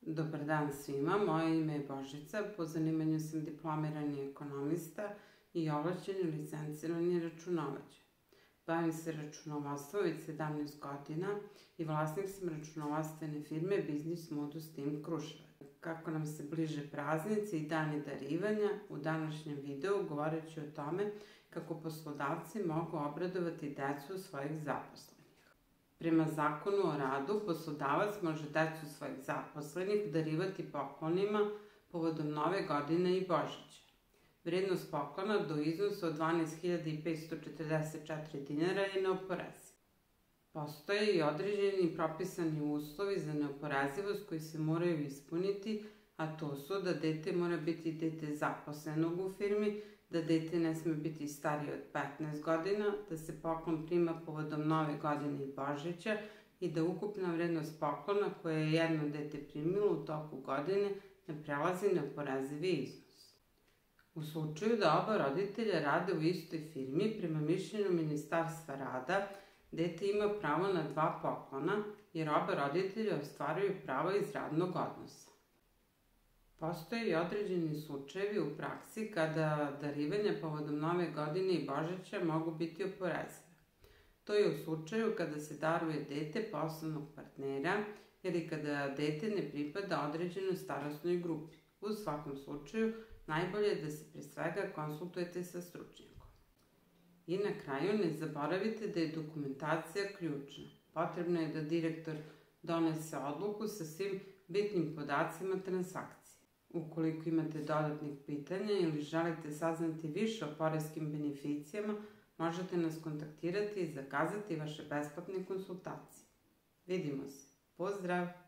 Dobar dan svima, moje ime je Božica, po zanimanju sam diplomirani ekonomista i ovlašćeni licencirani računovođa. Bavim se računovodstvom već 17 godina i vlasnik sam računovodstvene firme Biznis Modus Team Kruševac. Kako nam se bliže praznici i dani darivanja, u današnjem videu govorit ću o tome kako poslodavci mogu obradovati decu svojih zaposlenih. Prema Zakonu o radu, poslodavac može decu svojih zaposlenih darivati poklonima povodom Nove godine i Božića. Vrednost poklona do iznosa od 12.544 dinara je neoporeziva. Postoje i određeni propisani uslovi za neoporezivost koji se moraju ispuniti, a to su da dete mora biti dete zaposlenog u firmi, da dete ne sme biti starije od 15 godina, da se poklon prima povodom Nove godine i Božića i da ukupna vrednost poklona koje je jedno dete primilo u toku godine ne prelazi neoporezivi iznos. U slučaju da oba roditelja rade u istoj firmi, prema mišljenju Ministarstva rada, dete ima pravo na 2 poklona jer oba roditelja ostvaruju pravo iz radnog odnosa. Postoje i određeni slučajevi u praksi kada darivanja povodom Nove godine i Božića mogu biti oporezive. To je u slučaju kada se daruje dete poslovnog partnera ili kada dete ne pripada određenoj starosnoj grupi. U svakom slučaju, najbolje je da se pre svega konsultujete sa stručnjakom. I na kraju ne zaboravite da je dokumentacija ključna. Potrebno je da direktor donese odluku sa svim bitnim podacima transakcije. Ukoliko imate dodatnih pitanja ili želite saznati više o poreskim beneficijama, možete nas kontaktirati i zakazati vaše besplatne konsultacije. Vidimo se. Pozdrav!